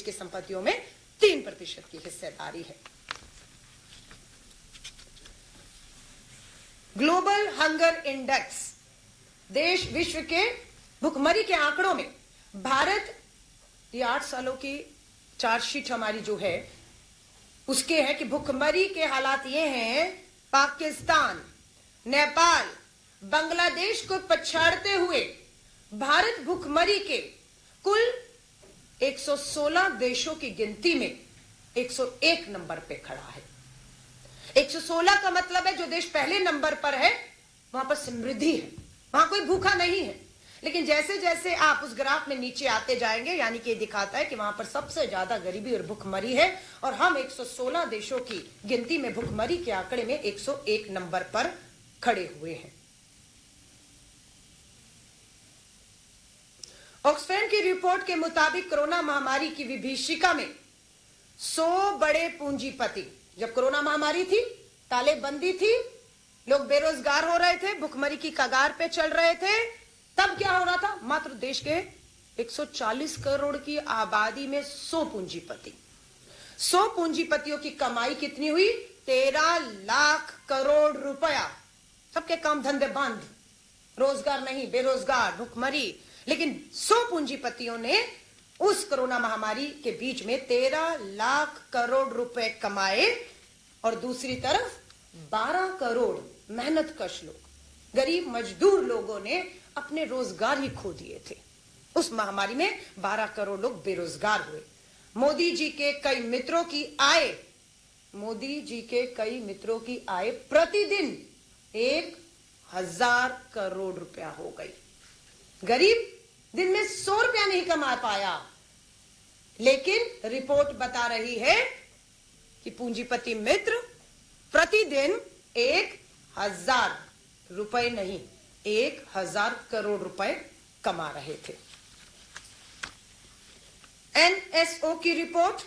की संपत्तियों में 3% की हिस्सेदारी है। ग्लोबल हंगर इंडेक्स, देश विश्व के भुखमरी के आंकड़ों में भारत, ये 8 सालों की चार्जशीट हमारी जो है उसके है कि भुखमरी के हालात ये हैं, पाकिस्तान, नेपाल, बांग्लादेश को पछाड़ते हुए भारत भुखमरी के कुल 116 देशों की गिनती में 101 नंबर पे खड़ा है। 116 का मतलब है जो देश पहले नंबर पर है वहां पर समृद्धि है, वहां कोई भूखा नहीं है। लेकिन जैसे जैसे आप उस ग्राफ में नीचे आते जाएंगे, यानी कि दिखाता है कि वहां पर सबसे ज्यादा गरीबी और भुखमरी है, और हम 116 देशों की गिनती में भुखमरी के आंकड़े में 101 नंबर पर खड़े हुए हैं। ऑक्सफैम की रिपोर्ट के मुताबिक कोरोना महामारी की विभीषिका में 100 बड़े पूंजीपति, जब कोरोना महामारी थी, तालेबंदी थी, लोग बेरोजगार हो रहे थे, भुखमरी की कगार पे चल रहे थे, तब क्या हो रहा था? मात्र देश के 140 करोड़ की आबादी में 100 पूंजीपति, 100 पूंजीपतियों की कमाई कितनी हुई? 13 लाख करोड़ रुपया। सबके काम धंधे बंद, रोजगार नहीं, बेरोजगार, भुखमरी। लेकिन 100 पूंजीपतियों ने उस कोरोना महामारी के बीच में 13 लाख करोड़ रुपए कमाए, और दूसरी तरफ 12 करोड़ मेहनतकश लोग, गरीब मजदूर लोगों ने अपने रोजगार ही खो दिए थे। उस महामारी में 12 करोड़ लोग बेरोजगार हुए। मोदी जी के कई मित्रों की आय, मोदी जी के कई मित्रों की आय प्रतिदिन 1000 करोड़ रुपया हो गई। गरीब दिन में 100 रुपया नहीं कमा पाया, लेकिन रिपोर्ट बता रही है कि पूंजीपति मित्र प्रतिदिन 1000 रुपए नहीं, 1000 करोड़ रुपए कमा रहे थे। एनएसओ की रिपोर्ट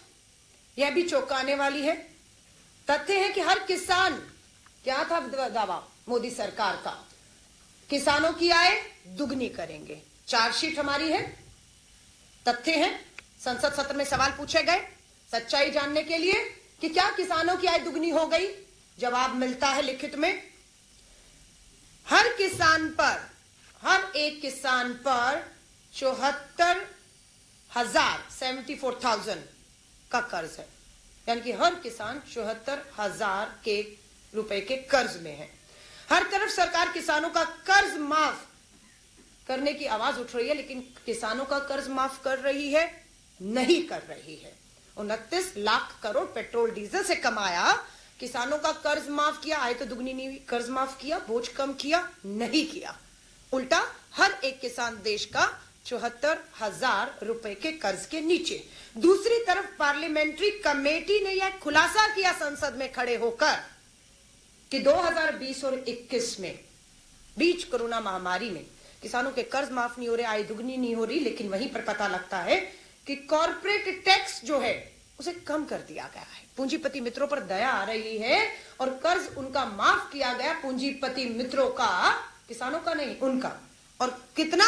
यह भी चौंकाने वाली है। तथ्य है कि हर किसान, क्या था दावा मोदी सरकार का? किसानों की आय दुगनी करेंगे। चार्जशीट हमारी है, तथ्य है। संसद सत्र में सवाल पूछे गए सच्चाई जानने के लिए कि क्या किसानों की आय दुगनी हो गई? जवाब मिलता है लिखित में, हर किसान पर, हर एक किसान पर 74,000 का कर्ज है। यानी कि हर किसान 74,000 के रुपए के कर्ज में है। हर तरफ सरकार किसानों का कर्ज माफ करने की आवाज उठ रही है, लेकिन किसानों का कर्ज माफ कर रही है? नहीं कर रही है। 29 लाख करोड़ पेट्रोल डीजल से कमाया, किसानों का कर्ज माफ किया, आय तो दुगनी नहीं हुई। कर्ज माफ किया, बोझ कम किया? नहीं किया। उल्टा हर एक किसान देश का 74,000 रुपए के कर्ज के नीचे। दूसरी तरफ पार्लियामेंट्री कमेटी ने यह खुलासा किया संसद में खड़े होकर कि 2020 और 21 में, बीच कोरोना महामारी में, किसानों के कर्ज माफ नहीं हो रहे, आय दुगनी नहीं हो रही, लेकिन वहीं पर पता लगता है कि कॉर्पोरेट टैक्स जो है उसे कम कर दिया गया है। पूंजीपति मित्रों पर दया आ रही है और कर्ज उनका माफ किया गया, पूंजीपति मित्रों का, किसानों का नहीं, उनका। और कितना?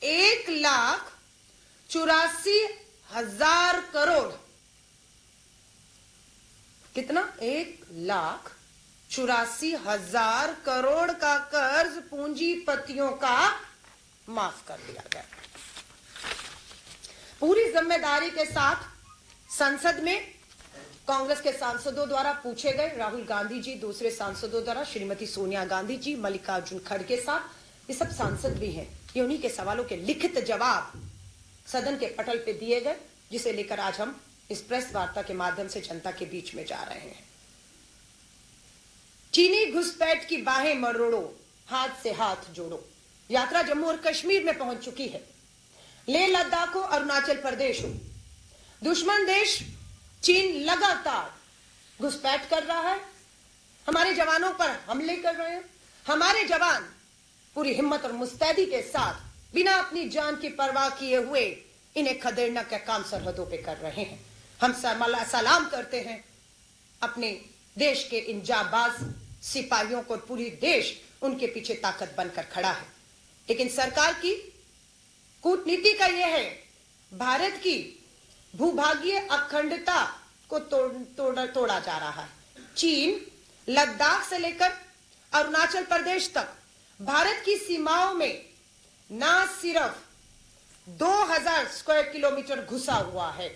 1,84,000 करोड़। कितना? 1,84,000 करोड़ का कर्ज पूंजीपतियों का माफ कर दिया गया। पूरी जिम्मेदारी के साथ संसद में कांग्रेस के सांसदों द्वारा पूछे गए, राहुल गांधी जी, दूसरे सांसदों द्वारा श्रीमती सोनिया गांधी जी, मल्लिकार्जुन खड़गे साहब, ये सब सांसद भी हैं। ये उन्हीं के सवालों के लिखित जवाब सदन के पटल पे दिए गए, जिसे लेकर आज हम इस प्रेस वार्ता के माध्यम से जनता के बीच में जा रहे हैं। चीनी घुसपैठ की बाहें मरोड़ो, हाथ से हाथ जोड़ो। यात्रा जम्मू और कश्मीर में पहुंच चुकी है। लेह लद्दाख हो, अरुणाचल प्रदेश हो, दुश्मन देश चीन लगातार घुसपैठ कर रहा है, हमारे जवानों पर हमले कर रहे हैं। हमारे जवान पूरी हिम्मत और मुस्तैदी के साथ बिना अपनी जान की परवाह किए हुए इन्हें खदेड़ना का काम सरहदों पे कर रहे हैं। हम सलाम करते हैं अपने देश के इन जाबाज सिपाहियों को। पूरी देश उनके पीछे ताकत बनकर खड़ा है। लेकिन सरकार की कूटनीति का यह है, भारत की भूभागीय अखंडता को तोड़ा जा रहा है। चीन लद्दाख से लेकर अरुणाचल प्रदेश तक भारत की सीमाओं में ना सिर्फ 2000 स्क्वायर किलोमीटर घुसा हुआ है,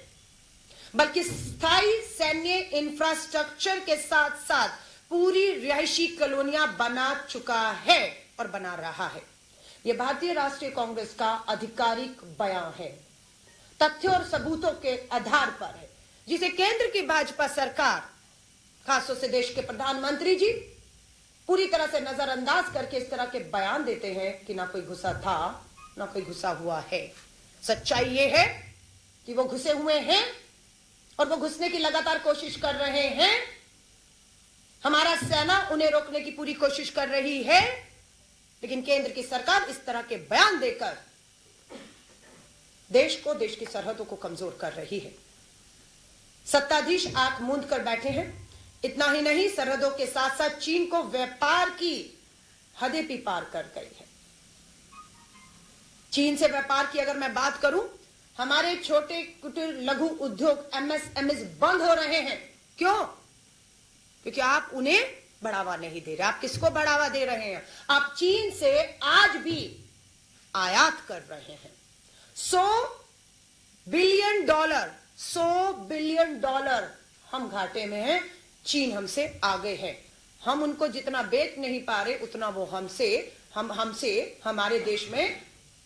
बल्कि स्थायी सैन्य इंफ्रास्ट्रक्चर के साथ साथ पूरी रिहायशी कॉलोनियां बना चुका है और बना रहा है। यह भारतीय राष्ट्रीय कांग्रेस का आधिकारिक बयान है, तथ्यों और सबूतों के आधार पर है, जिसे केंद्र की भाजपा सरकार, खासतौर से देश के प्रधानमंत्री जी पूरी तरह से नजरअंदाज करके इस तरह के बयान देते हैं कि ना कोई घुसा था ना कोई घुसा हुआ है। सच्चाई ये है कि वो घुसे हुए हैं और वो घुसने की लगातार कोशिश कर रहे हैं। हमारा सेना उन्हें रोकने की पूरी कोशिश कर रही है, लेकिन केंद्र की सरकार इस तरह के बयान देकर देश की सरहदों को कमजोर कर रही है। सत्ताधीश आंख मूंद कर बैठे हैं। इतना ही नहीं, सरहदों के साथ साथ चीन को व्यापार की हदें भी पार कर गई है। चीन से व्यापार की अगर मैं बात करूं, हमारे छोटे कुटीर लघु उद्योग एमएसएमई बंद हो रहे हैं। क्यों? क्योंकि आप उन्हें बढ़ावा नहीं दे रहे। आप किसको बढ़ावा दे रहे हैं? आप चीन से आज भी आयात कर रहे हैं। $100 बिलियन हम घाटे में हैं। चीन हमसे आगे है। हम उनको जितना बेच नहीं पा रहे उतना वो हमसे हमारे देश में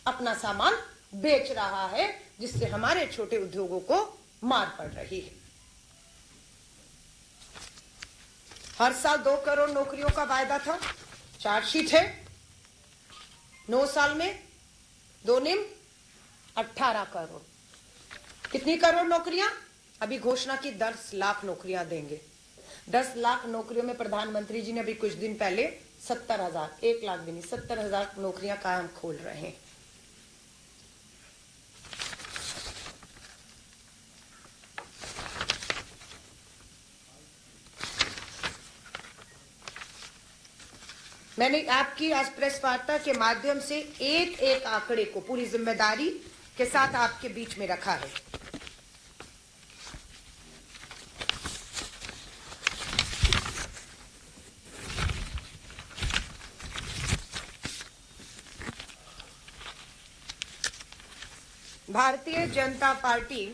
अपना सामान बेच रहा है, जिससे हमारे छोटे उद्योगों को मार पड़ रही है। हर साल 2 करोड़ नौकरियों का वायदा था, चार्जशीट है। 9 साल में 2 निम 18 करोड़। कितनी करोड़ नौकरियां? अभी घोषणा की 10 लाख नौकरियां देंगे। 10 लाख नौकरियों में प्रधानमंत्री जी ने अभी कुछ दिन पहले 70,000, 1 लाख भी नहीं, 70,000 नौकरियां कायम खोल रहे हैं। मैंने आपकी आज प्रेस वार्ता के माध्यम से एक आंकड़े को पूरी जिम्मेदारी के साथ आपके बीच में रखा है। भारतीय जनता पार्टी,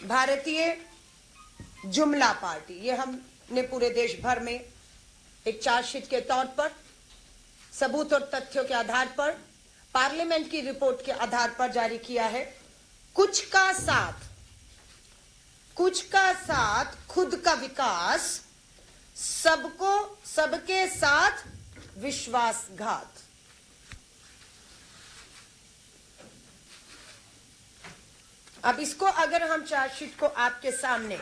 भारतीय जुमला पार्टी, ये हमने पूरे देश भर में एक चार्जशीट के तौर पर सबूत और तथ्यों के आधार पर पार्लियामेंट की रिपोर्ट के आधार पर जारी किया है। कुछ का साथ खुद का विकास, सबके साथ विश्वासघात। अब इसको अगर हम चार्जशीट को आपके सामने,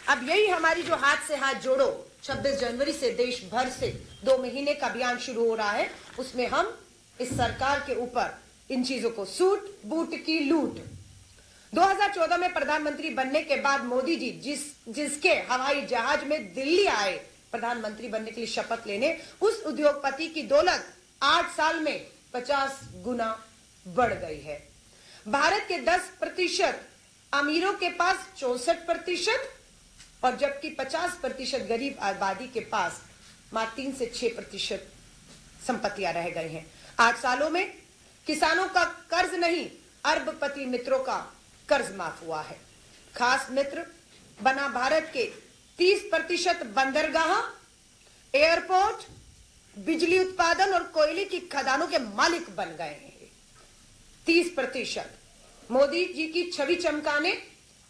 अब यही हमारी जो हाथ से हाथ जोड़ो 26 जनवरी से देश भर से 2 महीने का अभियान शुरू हो रहा है, उसमें हम इस सरकार के ऊपर इन चीजों को सूट बूट की लूट। 2014 में प्रधानमंत्री बनने के बाद मोदी जी जिसके हवाई जहाज में दिल्ली आए प्रधानमंत्री बनने के लिए शपथ लेने, उस उद्योगपति की दौलत 8 साल में 50 गुना बढ़ गई है। भारत के 10% अमीरों के पास 64%, और जबकि 50% गरीब आबादी के पास मात्र 3 से 6% संपत्तियां रह गई हैं। 8 सालों में किसानों का कर्ज नहीं, अरबपति मित्रों का कर्ज माफ हुआ है। खास मित्र बना भारत के 30% बंदरगाह, एयरपोर्ट, बिजली उत्पादन और कोयले की खदानों के मालिक बन गए हैं। 30% मोदी जी की छवि चमकाने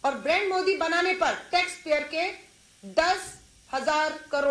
और ब्रांड मोदी बनाने पर टैक्स पेयर के 10,000 करोड़